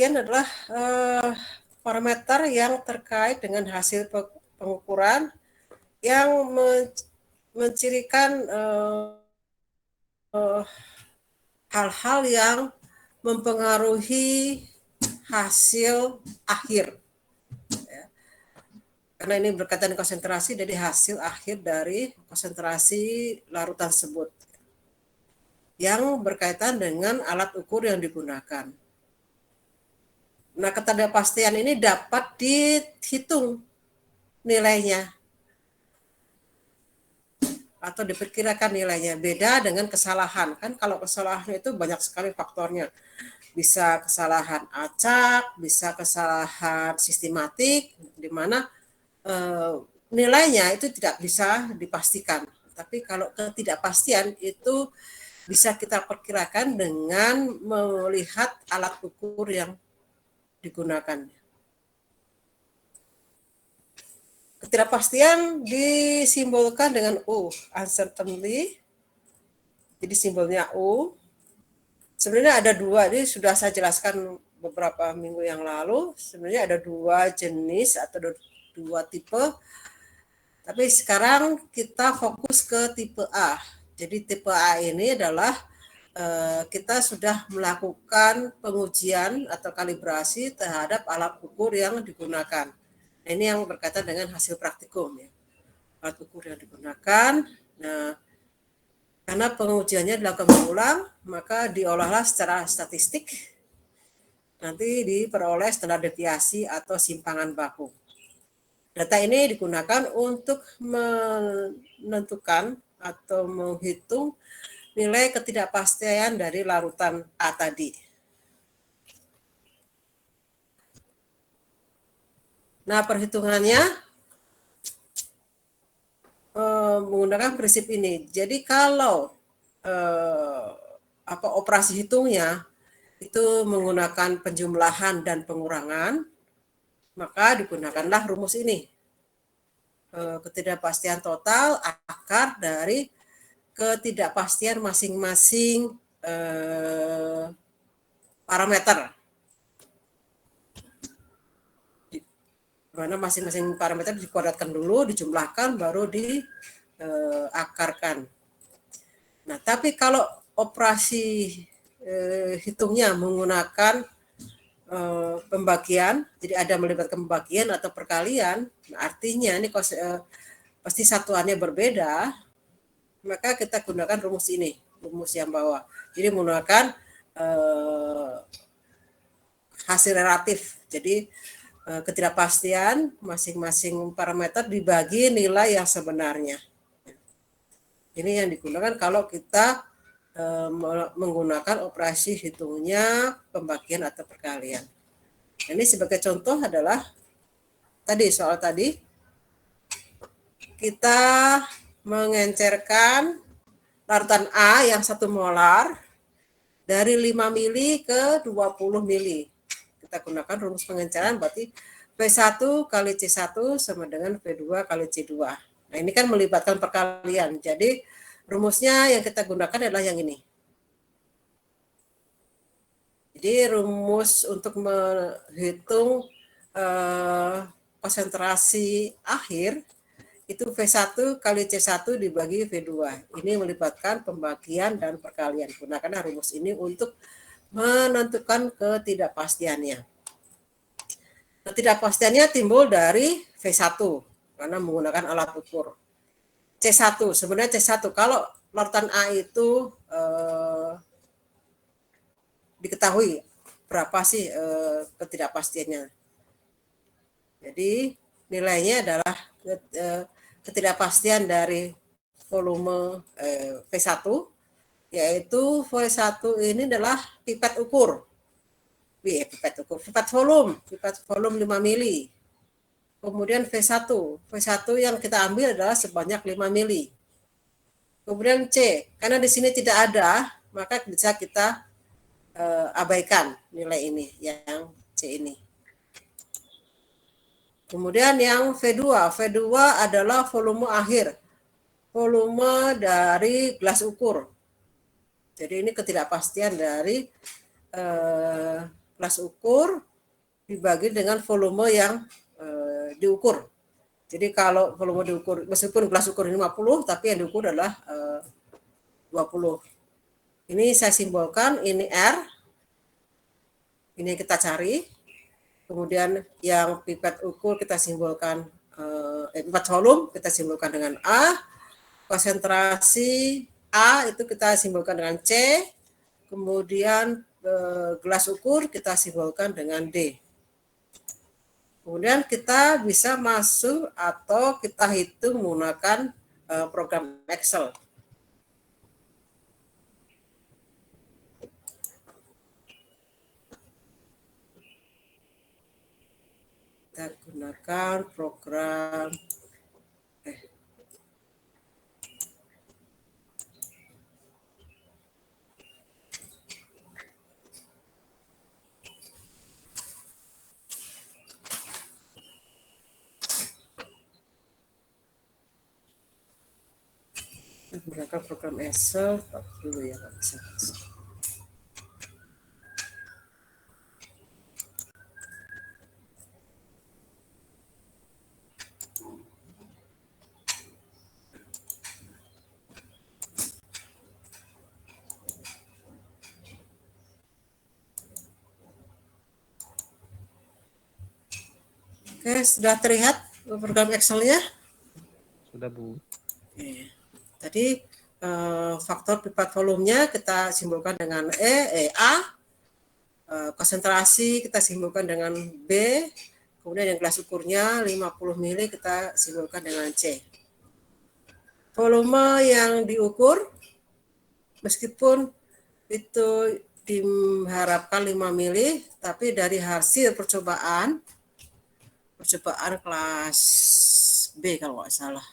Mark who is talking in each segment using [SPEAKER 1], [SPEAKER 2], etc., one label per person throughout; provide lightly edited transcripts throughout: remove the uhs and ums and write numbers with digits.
[SPEAKER 1] adalah parameter yang terkait dengan hasil pengukuran yang mencirikan hal-hal yang mempengaruhi hasil akhir. Karena ini berkaitan konsentrasi, jadi hasil akhir dari konsentrasi larutan tersebut yang berkaitan dengan alat ukur yang digunakan. Nah, ketidakpastian ini dapat dihitung nilainya atau diperkirakan nilainya. Beda dengan kesalahan. Kan kalau kesalahan itu banyak sekali faktornya. Bisa kesalahan acak, bisa kesalahan sistematik, di mana nilainya itu tidak bisa dipastikan. Tapi kalau ketidakpastian itu bisa kita perkirakan dengan melihat alat ukur yang digunakan. Ketidakpastian disimbolkan dengan U, uncertainty. Jadi simbolnya U. Sebenarnya ada dua, ini sudah saya jelaskan beberapa minggu yang lalu. Sebenarnya ada dua jenis atau dua tipe. Tapi sekarang kita fokus ke tipe A. Jadi tipe A ini adalah kita sudah melakukan pengujian atau kalibrasi terhadap alat ukur yang digunakan. Nah, ini yang berkaitan dengan hasil praktikum ya. Alat ukur yang digunakan. Nah, karena pengujiannya dilakukan berulang, maka diolahlah secara statistik. Nanti diperoleh standar deviasi atau simpangan baku. Data ini digunakan untuk menentukan atau menghitung nilai ketidakpastian dari larutan A tadi. Nah, perhitungannya menggunakan prinsip ini. Jadi kalau operasi hitungnya itu menggunakan penjumlahan dan pengurangan, maka digunakanlah rumus ini. Ketidakpastian total akar dari ketidakpastian masing-masing parameter. Mana masing-masing parameter dikuadratkan dulu, dijumlahkan, baru diakarkan. Nah, tapi kalau operasi hitungnya menggunakan pembagian, jadi ada melibatkan pembagian atau perkalian, nah artinya ini pasti satuannya berbeda, maka kita gunakan rumus ini, rumus yang bawah. Jadi menggunakan hasil relatif. Jadi ketidakpastian masing-masing parameter dibagi nilai yang sebenarnya. Ini yang digunakan kalau kita menggunakan operasi hitungnya pembagian atau perkalian. Ini sebagai contoh adalah soal tadi kita mengencerkan larutan A yang 1 molar dari 5 mili ke 20 mili. Kita gunakan rumus pengenceran, berarti V1 kali C1 sama dengan V2 kali C2. Nah, ini kan melibatkan perkalian. Jadi rumusnya yang kita gunakan adalah yang ini. Jadi rumus untuk menghitung konsentrasi akhir itu V1 kali C1 dibagi V2. Ini melibatkan pembagian dan perkalian. Gunakanlah rumus ini untuk menentukan ketidakpastiannya. Ketidakpastiannya timbul dari V1 karena menggunakan alat ukur. C1, sebenarnya C1 kalau larutan A itu diketahui berapa sih ketidakpastiannya. Jadi nilainya adalah ketidakpastian dari volume V1, yaitu V1 ini adalah pipet ukur. Pipet volume 5 mili. Kemudian V1 yang kita ambil adalah sebanyak 5 mili. Kemudian C, karena di sini tidak ada, maka bisa kita abaikan nilai ini, yang C ini. Kemudian yang V2 adalah volume akhir, volume dari gelas ukur. Jadi ini ketidakpastian dari kelas ukur dibagi dengan volume yang diukur. Jadi kalau volume diukur, meskipun kelas ukur ini 50, tapi yang diukur adalah 20. Ini saya simbolkan, ini R, ini kita cari. Kemudian yang pipet ukur kita simbolkan, pipet volume kita simbolkan dengan A. Konsentrasi A itu kita simbolkan dengan C. Kemudian gelas ukur kita simbolkan dengan D. Kemudian kita bisa masuk atau kita hitung menggunakan program Excel. Kita gunakan program menggunakan program Excel dulu ya Pak. Oke, sudah terlihat program Excel-nya?
[SPEAKER 2] Sudah, Bu.
[SPEAKER 1] Oke. Tadi faktor pipet volumenya kita simbolkan dengan A, konsentrasi kita simbolkan dengan B, kemudian yang gelas ukurnya 50 ml kita simbolkan dengan C. Volume yang diukur, meskipun itu diharapkan 5 mili, tapi dari hasil percobaan kelas B kalau nggak salah,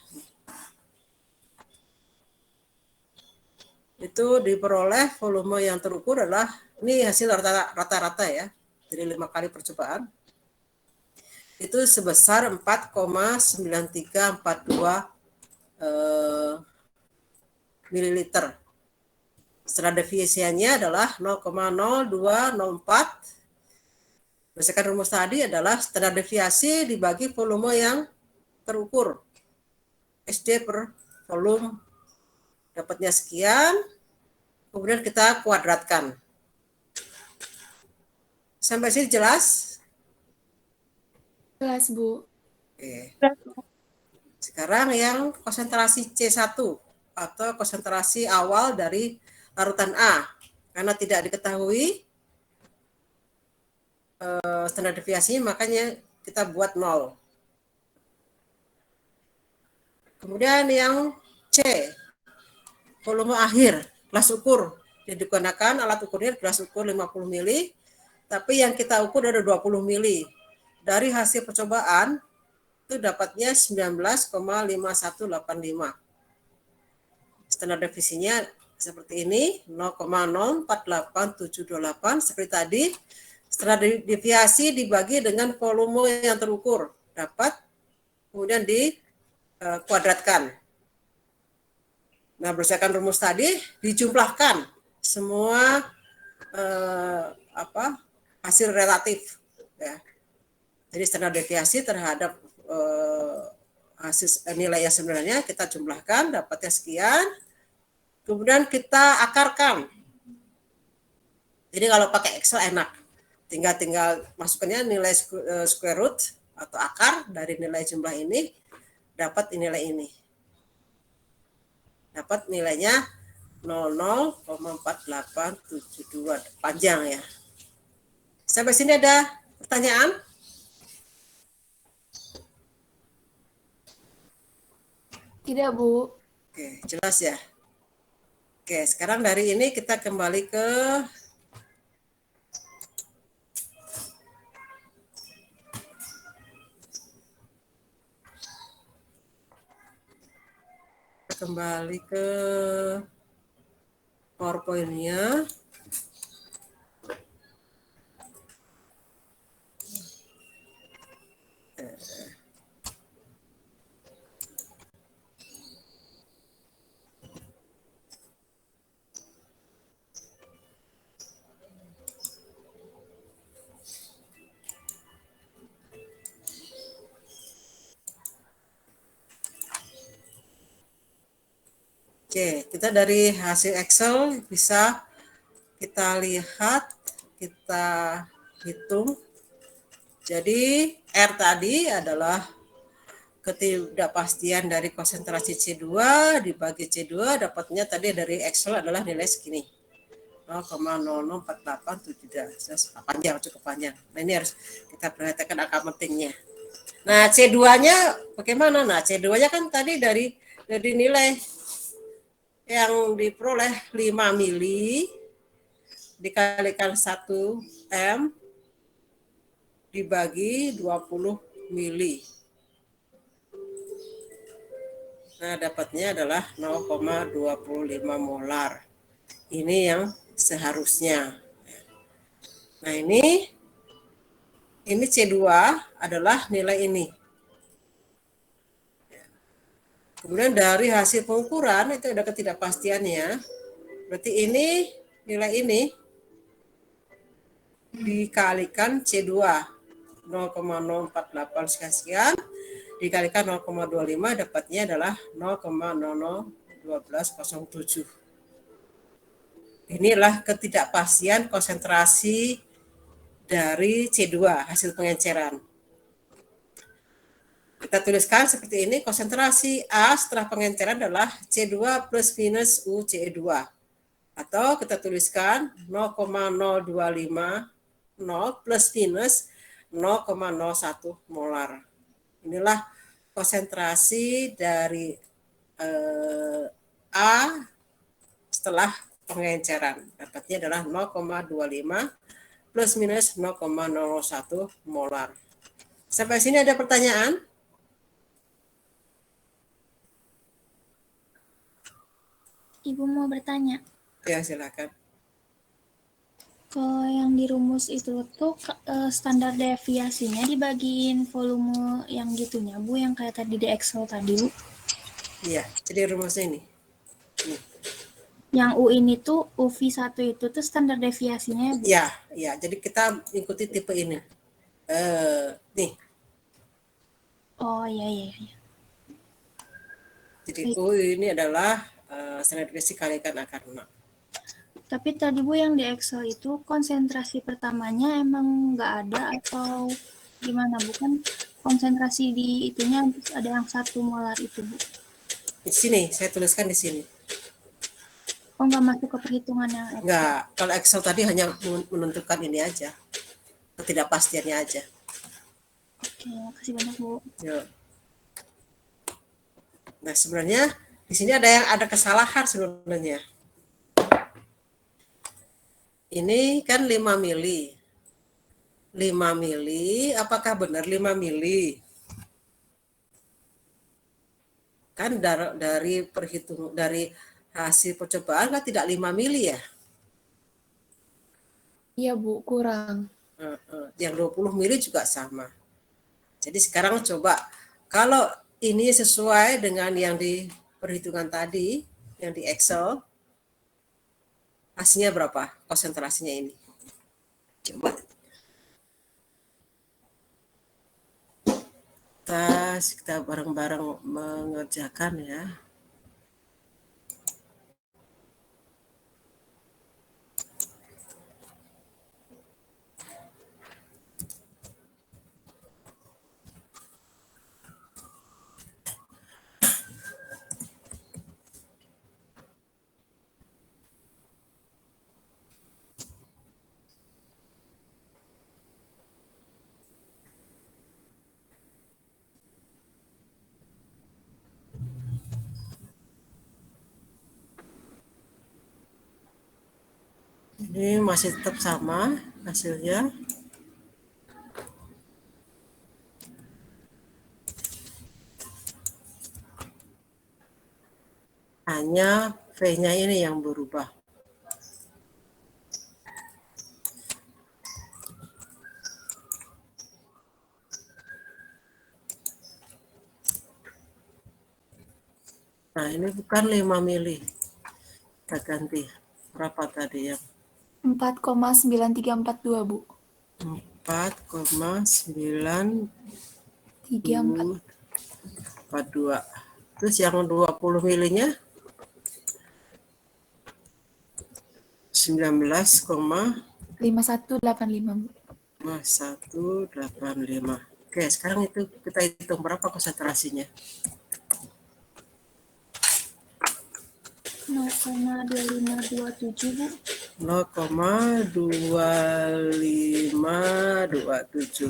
[SPEAKER 1] itu diperoleh volume yang terukur adalah, ini hasil rata-rata ya, dari 5 kali percobaan, itu sebesar 4,9342 mililiter. Standar deviasinya adalah 0,0204. Berdasarkan rumus tadi adalah standar deviasi dibagi volume yang terukur. SD per volume dapatnya sekian, kemudian kita kuadratkan. Sampai sini jelas?
[SPEAKER 3] Jelas, Bu.
[SPEAKER 1] Oke. Sekarang yang konsentrasi C1 atau konsentrasi awal dari larutan A. Karena tidak diketahui standar deviasinya, makanya kita buat 0. Kemudian yang C, volume akhir, kelas ukur. Yang digunakan alat ukurnya kelas ukur 50 mili, tapi yang kita ukur ada 20 mili. Dari hasil percobaan, itu dapatnya 19,5185. Standar deviasinya seperti ini, 0,048728. Seperti tadi, standar deviasi dibagi dengan volume yang terukur. Dapat, kemudian dikuadratkan. Nah, berdasarkan rumus tadi, dijumlahkan semua hasil relatif. Ya. Jadi standar deviasi terhadap hasil nilai yang sebenarnya kita jumlahkan, dapatnya sekian. Kemudian kita akarkan. Jadi kalau pakai Excel enak. Tinggal masukkannya nilai square root atau akar dari nilai jumlah ini, dapat nilai ini. Dapat nilainya 00,4872. Panjang ya. Sampai sini ada pertanyaan?
[SPEAKER 3] Tidak, Bu.
[SPEAKER 1] Oke, jelas ya. Oke, sekarang dari ini kita kembali ke PowerPoint-nya. Oke, kita dari hasil Excel bisa kita lihat, kita hitung. Jadi R tadi adalah ketidakpastian dari konsentrasi C2 dibagi C2, dapatnya tadi dari Excel adalah nilai segini. 0,004873. Panjang, cukup panjang. Nah, ini harus kita perhatikan angka pentingnya. Nah, C2-nya bagaimana? Nah, C2-nya kan tadi dari nilai yang diperoleh 5 mili dikalikan 1 M dibagi 20 mili. Nah, dapatnya adalah 0,25 molar. Ini yang seharusnya. Nah, ini C2 adalah nilai ini. Kemudian dari hasil pengukuran itu ada ketidakpastiannya. Berarti ini nilai ini dikalikan C2 0,048 sekian dikalikan 0,25 dapatnya adalah 0,001207. Inilah ketidakpastian konsentrasi dari C2 hasil pengenceran. Kita tuliskan seperti ini, konsentrasi A setelah pengenceran adalah C2 plus minus UCE2. Atau kita tuliskan 0,0250 plus minus 0,01 molar. Inilah konsentrasi dari A setelah pengenceran. Dapatnya adalah 0,25 plus minus 0,01 molar. Sampai sini ada pertanyaan?
[SPEAKER 3] Ibu mau bertanya.
[SPEAKER 1] Ya, silakan.
[SPEAKER 3] Kalau yang di rumus itu tuh standar deviasinya dibagiin volume yang gitunya, Bu, yang kayak tadi di Excel tadi, Bu.
[SPEAKER 1] Iya, jadi rumusnya ini.
[SPEAKER 3] Yang U ini tuh UV1 itu tuh standar deviasinya, Bu.
[SPEAKER 1] Iya, iya. Jadi kita ikuti tipe ini. Nih.
[SPEAKER 3] Oh, iya.
[SPEAKER 1] Jadi U ini adalah standar deviasi kalikan akar 6.
[SPEAKER 3] Tapi tadi Bu yang di Excel itu konsentrasi pertamanya emang nggak ada atau gimana, Bu? Kan konsentrasi di itunya ada yang 1 molar itu, Bu.
[SPEAKER 1] Di sini, saya tuliskan di sini.
[SPEAKER 3] Oh, nggak masuk ke perhitungan yang Excel?
[SPEAKER 1] Nggak, kalau Excel tadi hanya menentukan ini aja. Ketidakpastiannya aja.
[SPEAKER 3] Oke, makasih banyak, Bu.
[SPEAKER 1] Yuk. Nah, sebenarnya di sini ada kesalahan sebenarnya. Ini kan 5 mili. 5 mili, apakah benar 5 mili? Kan dari perhitungan dari hasil percobaan kan tidak 5 mili ya?
[SPEAKER 3] Iya, Bu, kurang.
[SPEAKER 1] Yang 20 mili juga sama. Jadi sekarang coba kalau ini sesuai dengan yang di perhitungan tadi, yang di Excel, hasilnya berapa konsentrasinya ini? Coba. Kita bareng-bareng mengerjakan ya. Ini masih tetap sama hasilnya. Hanya V-nya ini yang berubah. Nah, ini bukan 5 mili. Kita ganti. Berapa tadi ya?
[SPEAKER 3] 4,9342, Bu.
[SPEAKER 1] 4,942. Terus yang 20 milinya?
[SPEAKER 4] 5185, Bu.
[SPEAKER 1] 5185. Oke, sekarang itu kita hitung berapa konsentrasinya.
[SPEAKER 3] 0,2527, Bu.
[SPEAKER 1] 0,2527.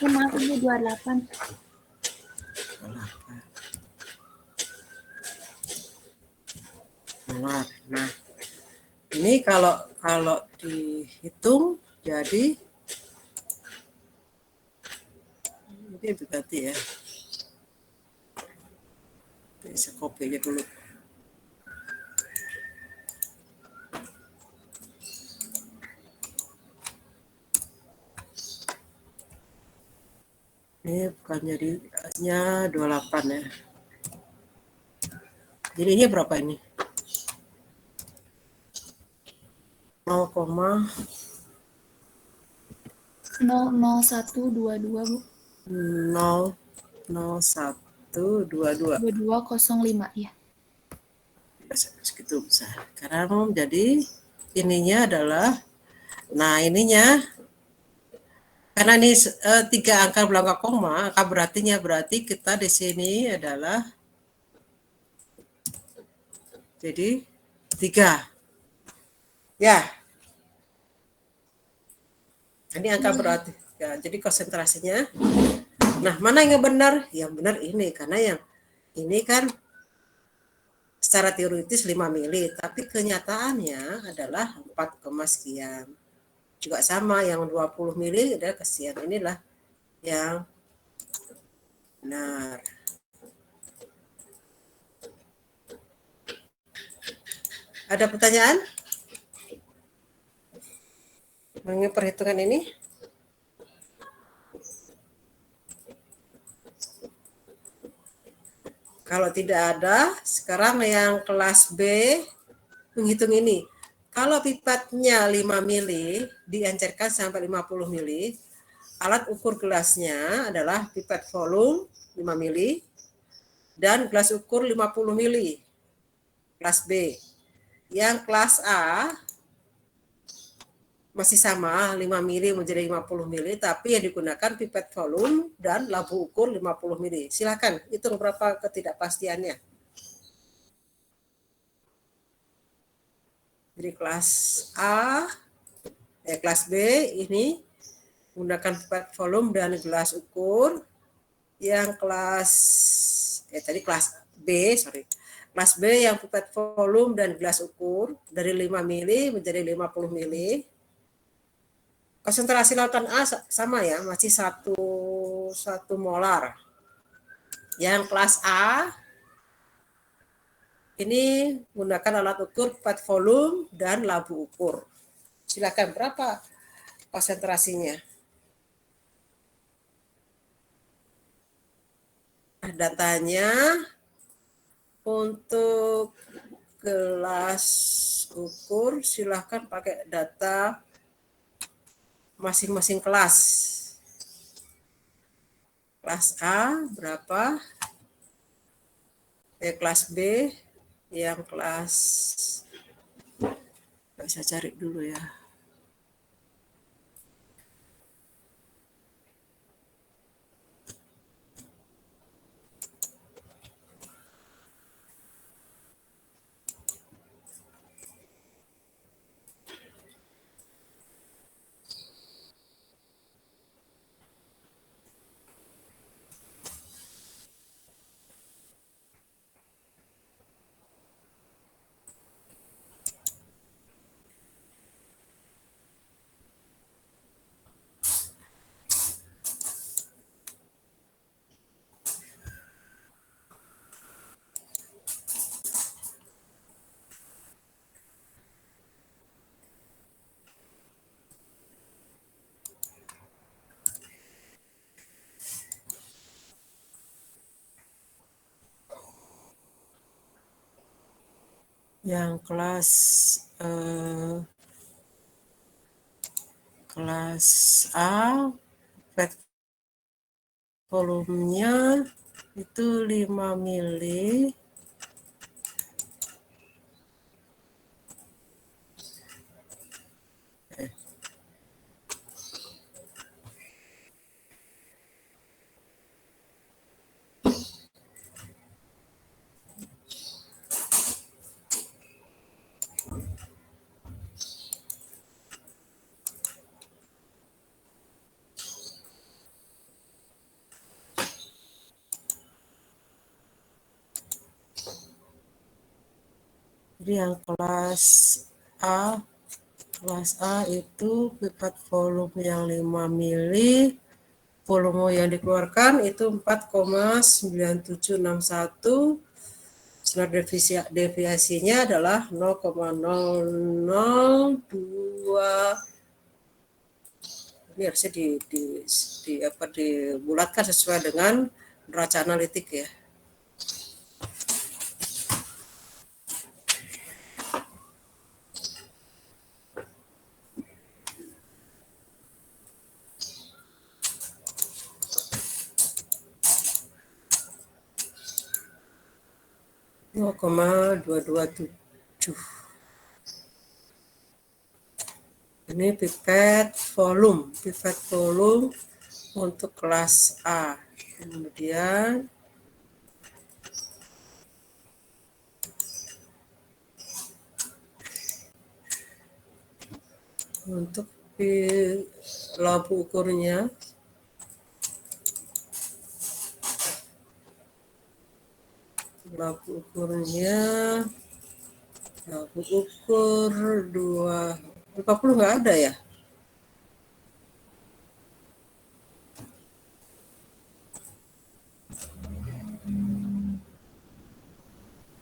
[SPEAKER 3] Maaf, Ibu, 28.
[SPEAKER 1] Nah, ini kalau dihitung jadi ini berarti ya. Bisa copy aja dulu. Ini bukan jadinya 28 ya. Jadinya berapa ini?
[SPEAKER 4] 00122, Bu.
[SPEAKER 1] 00122.
[SPEAKER 4] 2205 ya.
[SPEAKER 1] Segitu besar. Sekarang jadi ininya adalah, nah ininya karena ini 3 angka belakang koma, angka berarti kita di sini adalah jadi 3. Ya. Ini angka berarti. Ya, jadi konsentrasinya. Nah, mana yang benar? Yang benar ini, karena yang ini kan secara teoritis 5 mili, tapi kenyataannya adalah 4, sekian. Juga sama, yang 20 mili adalah sekian. Inilah yang benar. Ada pertanyaan mengenai perhitungan ini? Kalau tidak ada, sekarang yang kelas B menghitung ini. Kalau pipetnya 5 mili, diencerkan sampai 50 mili, alat ukur gelasnya adalah pipet volume 5 mili dan gelas ukur 50 mili. Kelas B. Yang kelas A masih sama, 5 mili menjadi 50 mili, tapi yang digunakan pipet volume dan labu ukur 50 mili. Silakan hitung berapa ketidakpastiannya. Jadi kelas A, kelas B ini menggunakan pipet volume dan gelas ukur. Yang kelas kelas B, kelas B yang pipet volume dan gelas ukur dari 5 mili menjadi 50 mili. Konsentrasi lautan A sama ya, masih 1 molar. Yang kelas A ini menggunakan alat ukur pipet volume dan labu ukur. Silakan, berapa konsentrasinya? Datanya untuk gelas ukur silakan pakai data masing-masing kelas. Kelas A berapa? Kelas B, yang kelas, bisa cari dulu ya. Yang kelas A pipet volumenya itu 5 mili Jadi yang kelas A itu pipet volume yang 5 mili, volume yang dikeluarkan itu 4,9761, standar deviasinya adalah 0,002. Ini harusnya dibulatkan sesuai dengan neraca analitik ya. Dua koma 227. Ini pipet volume untuk kelas A. Kemudian untuk lampu ukurnya lampu ukur 250 nggak ada ya?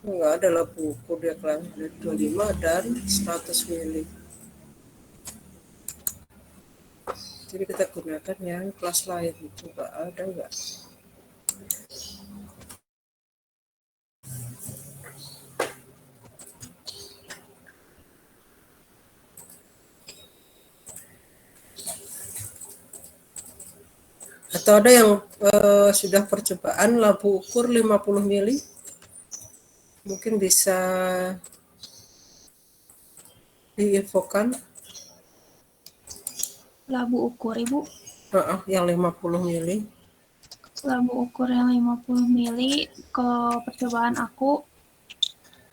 [SPEAKER 1] Nggak ada lampu ukur dia kelas 25 dan 100 mili. Jadi kita gunakan yang kelas lain. Coba ada nggak? Atau ada yang sudah percobaan lampu ukur 50 mili? Mungkin bisa diinfokan.
[SPEAKER 3] Labu ukur, Ibu.
[SPEAKER 1] Yang 50 mili.
[SPEAKER 3] Labu ukur yang 50 mili, kalau percobaan aku,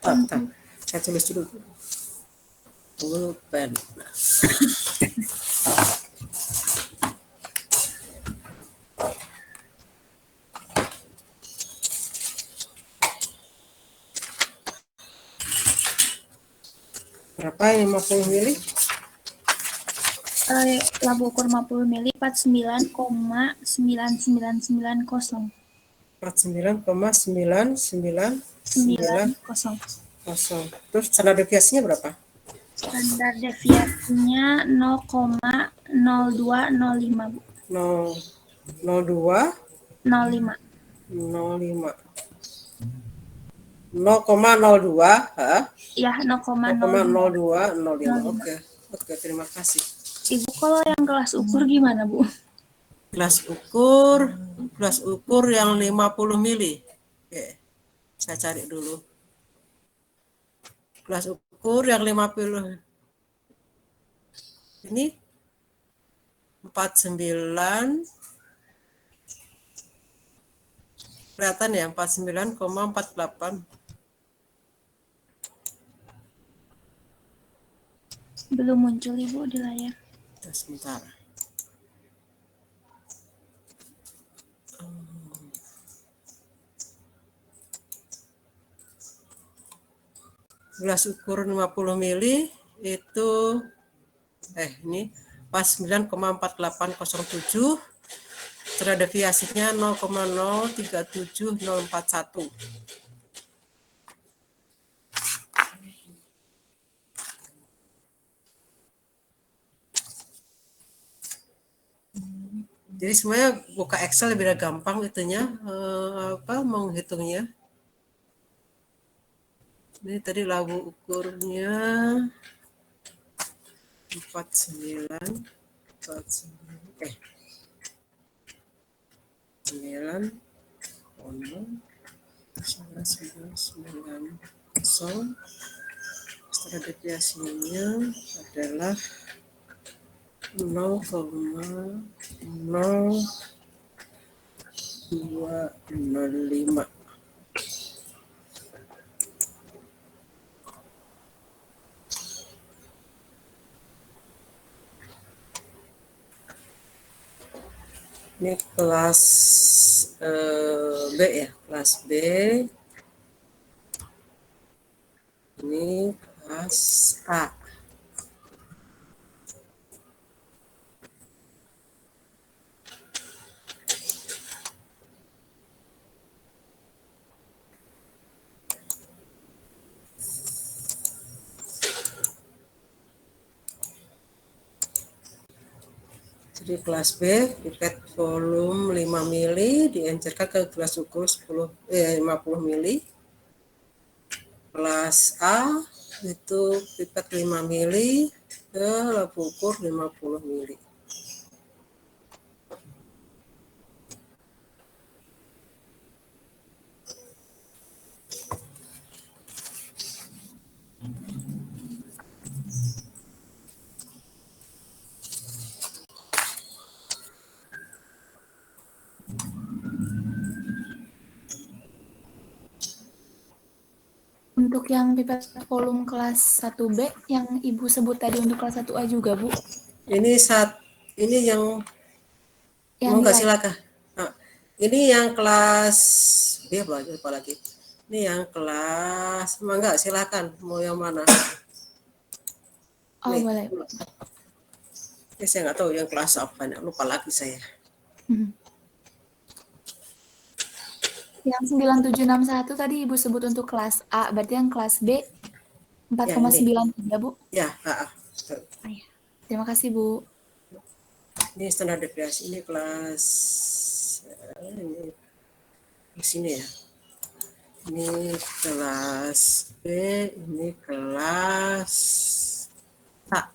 [SPEAKER 1] Saya tulis dulu. Pulpen. Berapa 50 mili?
[SPEAKER 3] Labu ukur 50 mili 49,9990.
[SPEAKER 1] 49,9990. Terus standar deviasinya berapa?
[SPEAKER 3] Standar deviasinya 0,0205, Bu.
[SPEAKER 1] 02
[SPEAKER 3] 05.
[SPEAKER 1] 05. 0,02,
[SPEAKER 3] Ya,
[SPEAKER 1] 0,0205. Oke, terima kasih.
[SPEAKER 3] Ibu, kalau yang kelas ukur gimana, Bu?
[SPEAKER 1] Kelas ukur yang 50 mili. Oke, saya cari dulu. Kelas ukur yang 50. Ini 49. Kelihatan ya, 49,48.
[SPEAKER 3] Belum muncul, Ibu, di layar.
[SPEAKER 1] Sebentar. Gelas ukur 50 mili itu ini 49,4807. Standar deviasinya 0,037041. Jadi semuanya buka Excel lebih gampang itunya, menghitungnya. Ini tadi labu ukurnya 49. 9 990. Standar deviasinya adalah 0,0205. Ini kelas B ya, kelas B Ini kelas A. Jadi kelas B, pipet volume 5 mili diencerkan ke gelas ukur 50 mili. Kelas A itu pipet 5 mili ke lampu ukur 50 mili.
[SPEAKER 4] Untuk yang pipet volume kelas 1B yang Ibu sebut tadi untuk kelas 1A juga, Bu?
[SPEAKER 1] Ini yang mau
[SPEAKER 4] Yang
[SPEAKER 1] nggak
[SPEAKER 4] di
[SPEAKER 1] silakan. Nah, ini yang kelas B apa lagi? Ini yang kelas enggak, silakan mau yang mana?
[SPEAKER 4] Oh,
[SPEAKER 1] Nih.
[SPEAKER 4] boleh.
[SPEAKER 1] Ini saya nggak tahu yang kelas apa, lupa lagi saya.
[SPEAKER 4] Yang 9761 tadi Ibu sebut untuk kelas A, berarti yang kelas B 4,93, Bu?
[SPEAKER 1] Ya,
[SPEAKER 4] Terima kasih, Bu.
[SPEAKER 1] ini standar deviasi, ini kelas ini di sini ya. Ini kelas B, ini kelas A.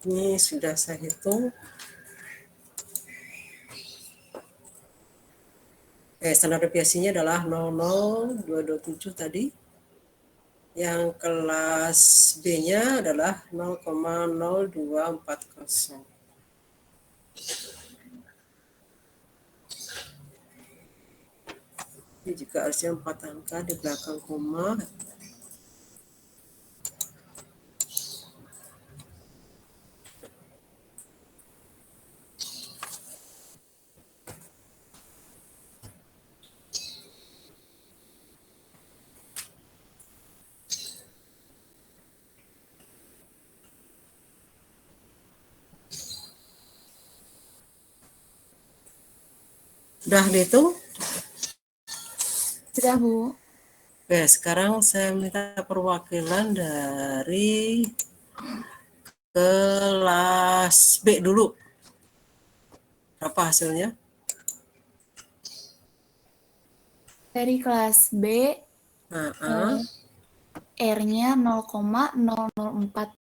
[SPEAKER 1] Ini sudah saya hitung. Standar deviasinya adalah 00227 tadi. Yang kelas B-nya adalah 0,0240. Ini juga harusnya 4 angka di belakang koma. Sudah dihitung?
[SPEAKER 4] Sudah, Bu.
[SPEAKER 1] Oke, sekarang saya minta perwakilan dari kelas B dulu. Berapa hasilnya?
[SPEAKER 4] Dari kelas B, R-nya 0,004